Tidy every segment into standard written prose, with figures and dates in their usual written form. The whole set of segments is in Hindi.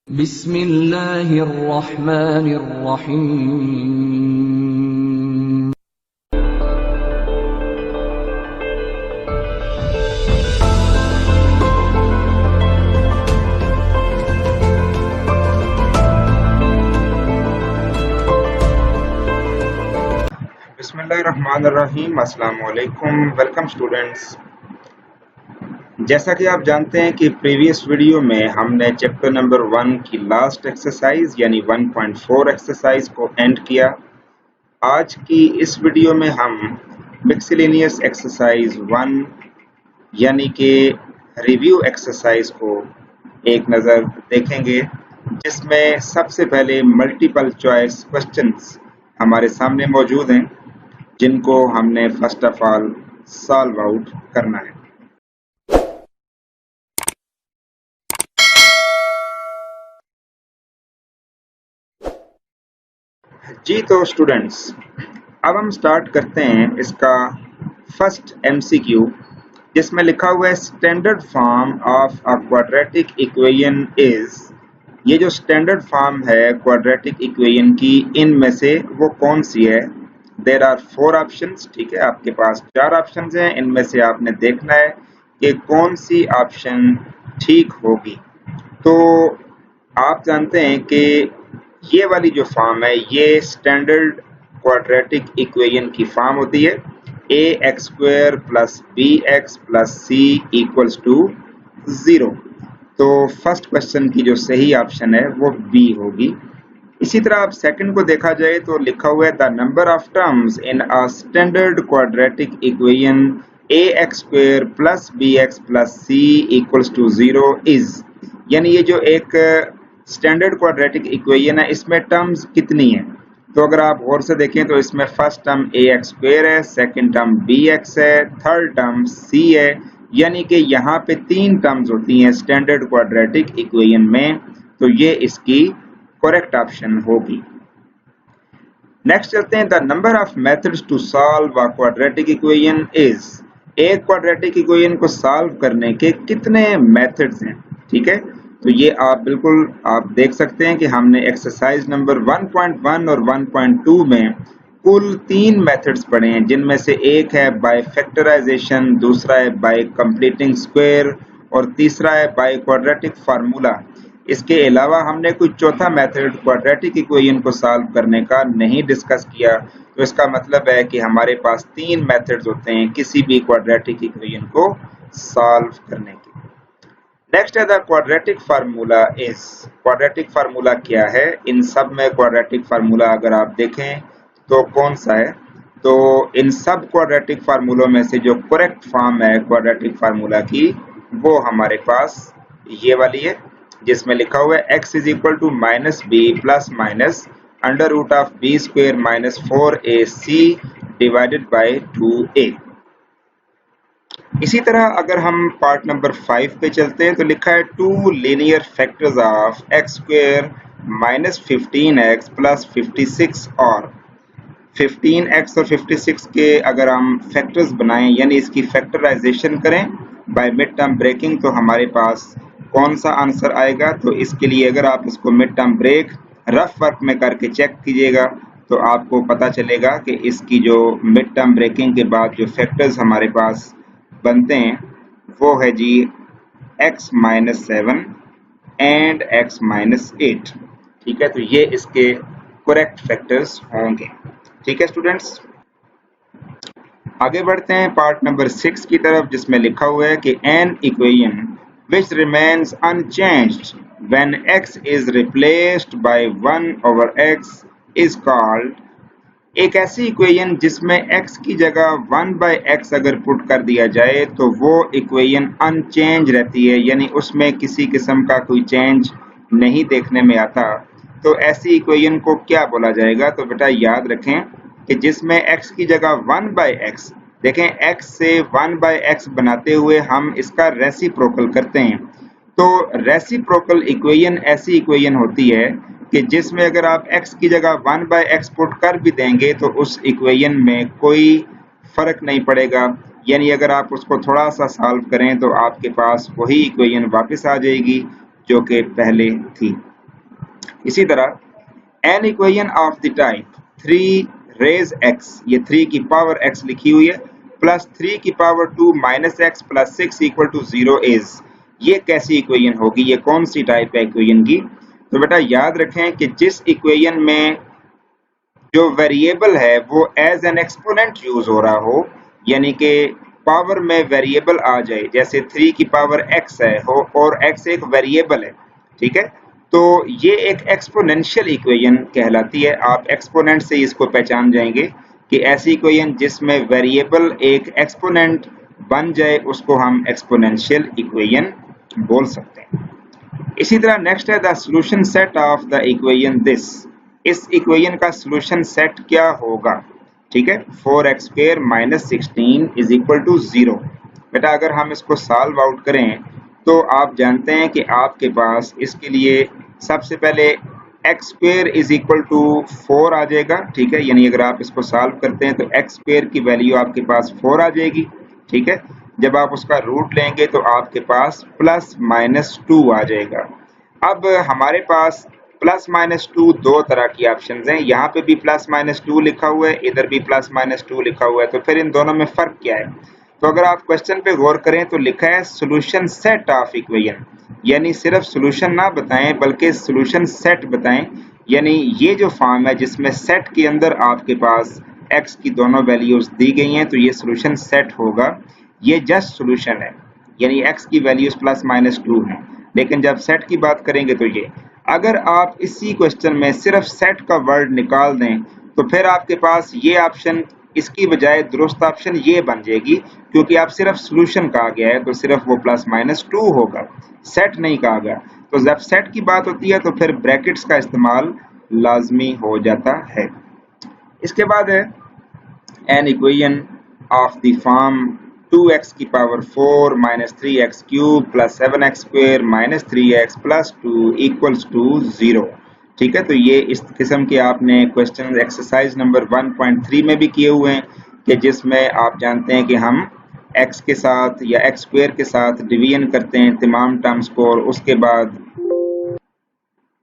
बिस्मिल्लाहिर्रहमानिर्रहीम। बिस्मिल्लाहिर्रहमानिर्रहीम। अस्सलाम वालेकुम। Welcome students. जैसा कि आप जानते हैं कि प्रीवियस वीडियो में हमने चैप्टर नंबर 1 की लास्ट एक्सरसाइज यानी 1.4 एक्सरसाइज को एंड किया। आज की इस वीडियो में हम मिक्सलेनियस एक्सरसाइज 1 यानी कि रिव्यू एक्सरसाइज को एक नज़र देखेंगे, जिसमें सबसे पहले मल्टीपल चॉइस क्वेश्चंस हमारे सामने मौजूद हैं, जिनको हमने first of all solve out करना है। जी तो स्टूडेंट्स, अब हम स्टार्ट करते हैं इसका फर्स्ट एमसीक्यू, जिसमें लिखा हुआ है standard form of a quadratic equation is. ये जो स्टैंडर्ड फॉर्म है क्वाड्रेटिक इक्वेशन की, इनमें से वो कौन सी है? There are 4 options. ठीक है, आपके पास 4 ऑप्शंस हैं, इनमें से आपने देखना है कि कौन सी ऑप्शन ठीक होगी। तो आप जानते हैं कि ये वाली जो फॉर्म है, ये स्टैंडर्ड क्वाड्रेटिक इक्वेशन की फॉर्म होती है। ax² + bx + c = 0। तो फर्स्ट क्वेश्चन की जो सही ऑप्शन है वो बी होगी। इसी तरह आप सेकंड को देखा जाए तो लिखा हुआ है the number of terms in a standard quadratic equation ax² + bx + c = 0 is. यानी ये जो एक स्टैंडर्ड क्वाड्रेटिक इक्वेशन है, इसमें टर्म्स कितनी हैं? तो अगर आप गौर से देखें तो इसमें फर्स्ट टर्म ax² है, सेकंड टर्म bx है, थर्ड टर्म c है। यानी कि यहाँ पे 3 टर्म्स होती हैं स्टैंडर्ड क्वाड्रेटिक इक्वेशन में, तो ये इसकी करेक्ट ऑप्शन होगी। नेक्स्ट चलते हैं, the number of methods to solve a quadratic equation is. एक क्वाड्रेटिक इक्वेशन को सॉल्व करने के कितने मेथड्स हैं? ठीक है, तो ये आप बिल्कुल आप देख सकते हैं कि हमने एक्सरसाइज नंबर 1.1 और 1.2 में कुल 3 मेथड्स पढ़े हैं, जिनमें से एक है बाय फैक्टराइजेशन, दूसरा है बाय कंप्लीटिंग स्क्वायर और तीसरा है बाय क्वाड्रेटिक फार्मूला। इसके अलावा हमने कोई चौथा मेथड क्वाड्रेटिक इक्वेशन को सॉल्व करने का नहीं डिस्कस किया। तो इसका मतलब है कि हमारे पास 3 मेथड्स होते हैं किसी भी क्वाड्रेटिक इक्वेशन को सॉल्व करने के। नेक्स्ट है the quadratic formula is. Quadratic formula क्या है? इन सब में क्वाड्रेटिक फार्मूला अगर आप देखें तो कौन सा है? तो इन सब क्वाड्रेटिक फार्मूलों में से जो करेक्ट फॉर्म है क्वाड्रेटिक फार्मूला की, वो हमारे पास ये वाली है, जिसमें लिखा हुआ है x = -b + (√b² - 4ac / 2a। इसी तरह अगर हम पार्ट नंबर 5 पे चलते हैं तो लिखा है 2 linear factors of x² - 15x + 56 और 15x और 56 के अगर हम फैक्टर्स बनाएं, यानी इसकी फैक्टराइजेशन करें बाय मिड टर्म ब्रेकिंग, तो हमारे पास कौन सा आंसर आएगा? तो इसके लिए अगर आप इसको mid term break rough work में करके चेक कीजिएगा तो आपको पता चलेगा कि इसकी जो मिड टर्म ब्रेकिंग के बाद जो फैक्टर्स हमारे पास बनते हैं वो है जी x - 7 एंड x - 8। ठीक है, तो ये इसके करेक्ट फैक्टर्स होंगे। ठीक है स्टूडेंट्स, आगे बढ़ते हैं पार्ट नंबर 6 की तरफ, जिसमें लिखा हुआ है कि an equation which remains unchanged when x is replaced by 1/x is called। एक ऐसी इक्वेशन जिसमें x की जगह 1/x अगर पुट कर दिया जाए तो वो इक्वेशन अनचेंज रहती है, यानी उसमें किसी किस्म का कोई चेंज नहीं देखने में आता। तो ऐसी इक्वेशन को क्या बोला जाएगा? तो बेटा याद रखें कि जिसमें x की जगह 1/x, देखें x से 1/x बनाते हुए हम इसका रेसिप्रोकल करते हैं। तो रेसिप्रोकल इक्वेशन ऐसी इक्वेशन होती है कि जिसमें अगर आप x की जगह 1/x पुट कर भी देंगे तो उस इक्वेशन में कोई फर्क नहीं पड़ेगा, यानी अगर आप उसको थोड़ा सा सॉल्व करें तो आपके पास वही इक्वेशन वापस आ जाएगी जो कि पहले थी। इसी तरह an equation of the type 3 raise x, ये 3 की पावर x लिखी हुई है, प्लस 3 की power 2 minus x plus 6 equal to 0 is, ये कैसी इक्वेशन होगी, ये कौन सी टाइप है इक्वेशन की। तो बेटा याद रखें कि जिस इक्वेशन में जो वेरिएबल है वो एज एन एक्सपोनेंट यूज हो रहा हो, यानी कि पावर में वेरिएबल आ जाए, जैसे 3 की पावर x है हो और x एक वेरिएबल है, ठीक है, तो ये एक एक्सपोनेंशियल इक्वेशन कहलाती है। आप एक्सपोनेंट से इसको पहचान जाएंगे कि ऐसी इक्वेशन जिसमें वेरिएबल एक एक्सपोनेंट बन जाए उसको हम एक्सपोनेंशियल इक्वेशन बोल सकते हैं। इसी तरह नेक्स्ट है the solution set of the equation this, इस इक्वेशन का सॉल्यूशन सेट क्या होगा, ठीक है, 4x² minus 16 is equal to 0। बेटा अगर हम इसको सॉल्व आउट करें तो आप जानते हैं कि आपके पास इसके लिए सबसे पहले x² इज इक्वल टू 4 आ जाएगा, ठीक है, यानी अगर आप इसको सॉल्व करते हैं तो x² की वैल्यू आपके पास 4 आ जाएगी, ठीक है। जब आप उसका रूट लेंगे तो आपके पास प्लस माइनस 2 आ जाएगा। अब हमारे पास प्लस माइनस 2 दो तरह की ऑप्शन हैं, यहाँ पे भी प्लस माइनस 2 लिखा हुआ है, इधर भी प्लस माइनस 2 लिखा हुआ है, तो फिर इन दोनों में फर्क क्या है। तो अगर आप क्वेश्चन पे गौर करें तो लिखा है सॉल्यूशन सेट ऑफ इक्वेशन, यानी सिर्फ सॉल्यूशन ना बताएं बल्कि सॉल्यूशन सेट बताएं, यानी ये जो फॉर्म है जिसमें सेट के अंदर आपके पास x की दोनों वैल्यूज दी गई हैं तो ये सॉल्यूशन सेट होगा। ये जस्ट सॉल्यूशन है, यानी x की वैल्यूज प्लस माइनस 2 है, लेकिन जब सेट की बात करेंगे तो ये, अगर आप इसी क्वेश्चन में सिर्फ सेट का वर्ड निकाल दें तो फिर आपके पास ये ऑप्शन, इसकी बजाय दुरुस्त ऑप्शन ये बन जाएगी, क्योंकि आप सिर्फ सॉल्यूशन कहा गया है तो सिर्फ वो प्लस माइनस 2 होगा, सेट नहीं कहा गया। तो जब सेट की बात होती है तो फिर ब्रैकेट्स का इस्तेमाल लाजमी हो जाता है। इसके बाद है an equation of the form 2x की power 4 minus 3x cube plus 7x² minus 3x plus 2 equals to 0, ठीक है। तो ये इस किस्म के आपने क्वेश्चन एक्सरसाइज नंबर 1.3 में भी किए हुए हैं कि जिसमें आप जानते हैं कि हम x के साथ या x² के साथ डिवीजन करते हैं तमाम टर्म्स को, और उसके बाद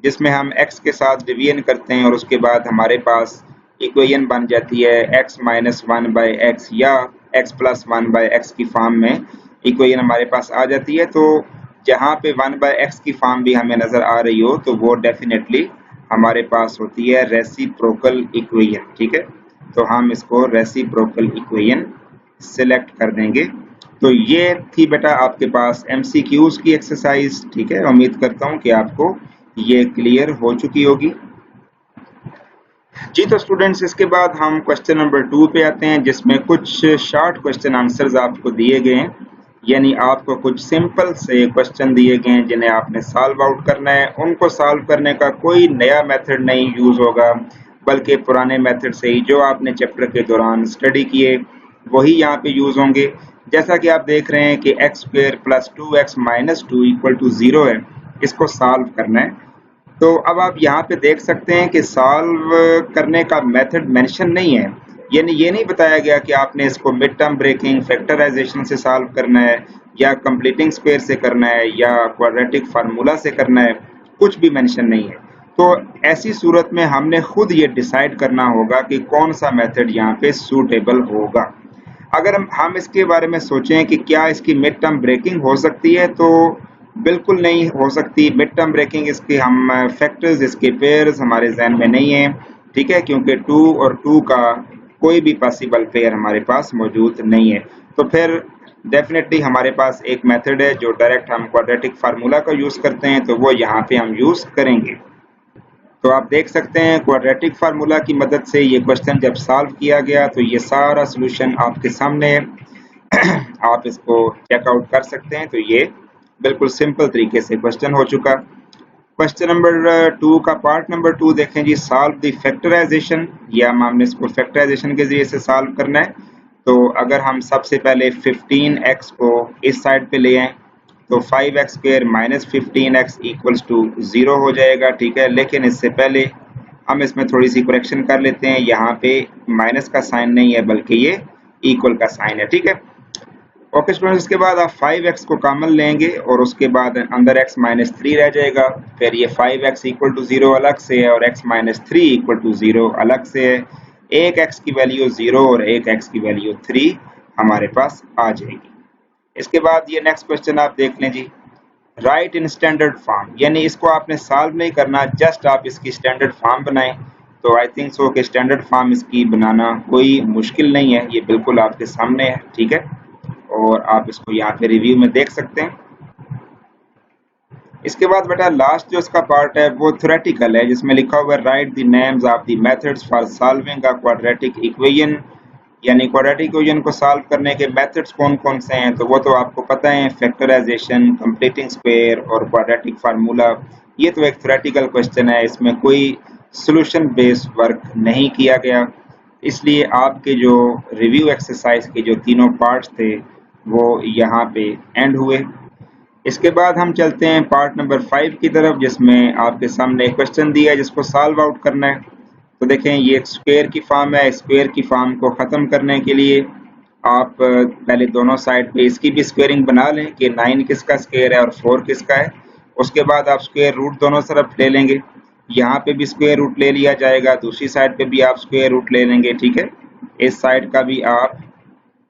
जिसमें हम x के साथ डिवीजन करते हैं और उसके बाद हमारे पास इक्वेशन बन जाती है x माइनस 1/x या x प्लस 1/x की फॉर्म में इक्वेशन हमारे पास आ जाती है। तो जहाँ पे 1/x की फॉर्म भी हमें नजर आ रही हो तो वो डेफिनेटली हमारे पास होती है रेसिप्रोकल इक्वेशन, ठीक है। तो हम इसको रेसिप्रोकल इक्वेशन सिलेक्ट कर देंगे। तो ये थी बेटा आपके पास MCQs की एक्सरसाइज, ठीक है। उम्मीद करता हूँ कि आपको ये क्लियर हो चुकी होगी। जी तो स्टूडेंट्स, इसके बाद हम क्वेश्चन नंबर 2 पे आते हैं जिसमें कुछ शॉर्ट क्वेश्चन आंसर्स आपको दिए गए हैं, यानी आपको कुछ सिंपल से क्वेश्चन दिए गए हैं जिन्हें आपने सॉल्व आउट करना है। उनको सॉल्व करने का कोई नया मेथड नहीं यूज होगा, बल्कि पुराने मेथड से ही जो आपने चैप्टर के दौरान स्टडी किए वही यहाँ पे यूज होंगे। जैसा कि आप देख रहे हैं कि x² plus 2x minus 2 equal to 0 है, इसको सॉल्व करना है। तो अब आप यहाँ पे देख सकते हैं कि सॉल्व करने का मेथड मेंशन नहीं है, यानी ये नहीं बताया गया कि आपने इसको मिड टर्म ब्रेकिंग फैक्टराइजेशन से सॉल्व करना है या कंप्लीटिंग स्क्वायर से करना है या क्वाड्रेटिक फार्मूला से करना है, कुछ भी मेंशन नहीं है। तो ऐसी सूरत में हमने खुद ये डिसाइड करना होगा कि कौन सा मेथड यहाँ पे सूटेबल होगा। अगर हम इसके बारे में सोचें कि क्या इसकी मिड टर्म ब्रेकिंग हो सकती है, तो बिल्कुल नहीं हो सकती। मिड टर्म ब्रेकिंग इसके हम फैक्टर्स, इसके पेयर्स हमारे जहन में नहीं है, ठीक है, क्योंकि 2 और 2 का कोई भी पॉसिबल पेयर हमारे पास मौजूद नहीं है। तो फिर डेफिनेटली हमारे पास एक मेथड है जो डायरेक्ट हम क्वाड्रेटिक फार्मूला का यूज करते हैं, तो वो यहाँ पे हम यूज करेंगे। तो आप देख सकते हैं क्वाड्रेटिक फार्मूला की मदद से ये क्वेश्चन जब सॉल्व किया गया तो ये सारा सॉल्यूशन आपके सामने है। आप इसको चेकआउट कर सकते हैं। तो ये बिल्कुल सिंपल तरीके से क्वेश्चन हो चुका। क्वेश्चन नंबर 2 का पार्ट नंबर 2 देखें जी, सॉल्व द फैक्टराइजेशन, या हमने इसको फैक्टराइजेशन के जरिए से सॉल्व करना है। तो अगर हम सबसे पहले 15x को इस साइड पे ले आए तो 5x² minus 15x equals to 0 हो जाएगा, ठीक है। लेकिन इससे पहले हम इसमें थोड़ी सी करेक्शन कर लेते हैं, यहाँ पे माइनस का साइन नहीं है बल्कि ये इक्वल का साइन है, ठीक है। ओके स्टूडेंट्स, इसके बाद आप 5x को कॉमन लेंगे और उसके बाद अंदर x माइनस 3 रह जाएगा। फिर ये 5x इक्वल टू 0 अलग से है और x माइनस 3 इक्वल टू 0 अलग से है। एक x की वैल्यू 0 और एक x की वैल्यू 3 हमारे पास आ जाएगी। इसके बाद ये नेक्स्ट क्वेश्चन आप देख लें जी, राइट इन स्टैंडर्ड फॉर्म, यानी इसको आपने सॉल्व नहीं करना, जस्ट आप इसकी स्टैंडर्ड फॉर्म बनाएं। तो आई थिंक सो कि स्टैंडर्ड फॉर्म इसकी बनाना कोई मुश्किल नहीं है, ये बिल्कुल आपके सामने है, ठीक है, और आप इसको यहाँ पे रिव्यू में देख सकते हैं। इसके बाद बेटा लास्ट जो इसका पार्ट है वो थ्योरेटिकल है, जिसमें लिखा हुआ है right the names of the methods for solving a quadratic equation, यानी क्वाड्रेटिक इक्वेशन को सॉल्व करने के मेथड्स कौन कौन से हैं। तो वो तो आपको पता है, फैक्टराइजेशन, कंप्लीटिंग स्क्वायर और क्वाड्रेटिक फार्मूला। ये तो एक थ्योरेटिकल क्वेश्चन है, इसमें कोई सॉल्यूशन बेस्ड वर्क नहीं किया गया, इसलिए आपके जो रिव्यू एक्सरसाइज के जो तीनों पार्ट्स थे वो यहाँ पे एंड हुए। इसके बाद हम चलते हैं पार्ट नंबर 5 की तरफ, जिसमें आपके सामने एक क्वेश्चन दिया है जिसको सॉल्व आउट करना है। तो देखें, ये एक स्क्वायर की फॉर्म है। स्क्वायर की फॉर्म को ख़त्म करने के लिए आप पहले दोनों साइड पे इसकी भी स्क्वायरिंग बना लें कि 9 किसका स्क्वायर है और 4 किसका है। उसके बाद आप स्क्वायर रूट दोनों तरफ ले लेंगे, यहाँ पे भी स्क्वायर रूट ले लिया जाएगा, दूसरी साइड पे भी आप स्क्वायर रूट ले लेंगे, ठीक है। इस साइड का भी आप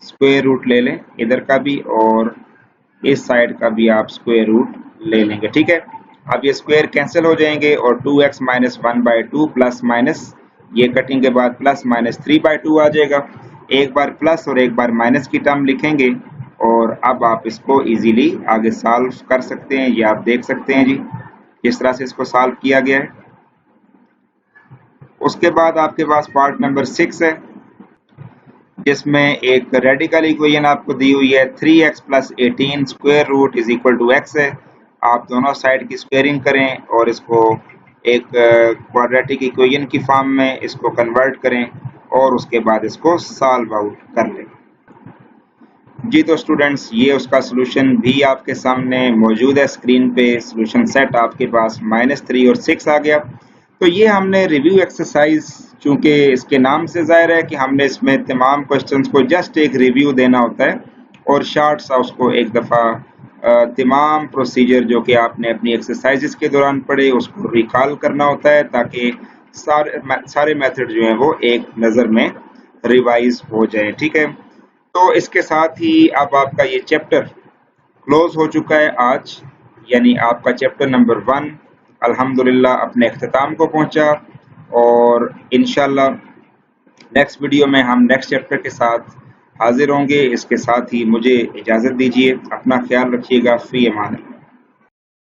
स्क्वायर रूट ले लें, इधर का भी, और इस साइड का भी आप स्क्वायर रूट ले लेंगे, ठीक है। अब ये स्क्वायर कैंसिल हो जाएंगे और 2x माइनस 1/2 प्लस माइनस, ये कटिंग के बाद प्लस माइनस 3/2 आ जाएगा। एक बार प्लस और एक बार माइनस की टर्म लिखेंगे और अब आप इसको इजीली आगे सॉल्व कर सकते हैं। ये आप देख सकते हैं जी किस तरह से इसको सॉल्व किया गया है। उसके बाद आपके पास पार्ट नंबर 6 है, जिसमें एक रेडिकल इक्वेशन आपको दी हुई है 3x plus 18 square root is equal to x है। आप दोनों साइड की स्क्वायरिंग करें और इसको एक क्वाड्रेटिक इक्वेशन की फॉर्म में इसको कन्वर्ट करें और उसके बाद इसको सॉल्व आउट कर लें। जी तो स्टूडेंट्स, ये उसका सलूशन भी आपके सामने मौजूद है स्क्रीन पे। सलूशन सेट आपके पास -3 और 6 आ गया। तो ये हमने रिव्यू एक्सरसाइज, चूंकि इसके नाम से जाहिर है कि हमने इसमें तमाम क्वेश्चंस को जस्ट एक रिव्यू देना होता है और शॉर्ट सा उसको एक दफ़ा तमाम प्रोसीजर जो कि आपने अपनी एक्सरसाइजेस के दौरान पढ़े उसको रिकॉल करना होता है, ताकि सारे मेथड जो हैं वो एक नज़र में रिवाइज हो जाए, ठीक है। तो इसके साथ ही अब आपका ये चैप्टर क्लोज हो चुका है आज, यानी आपका चैप्टर नंबर 1 अल्हम्दुलिल्लाह अपने अख्ताम को पहुंचा, और इंशाल्लाह नेक्स्ट वीडियो में हम नेक्स्ट चैप्टर के साथ हाजिर होंगे। इसके साथ ही मुझे इजाज़त दीजिए, अपना ख्याल रखिएगा, फ़ी अमान।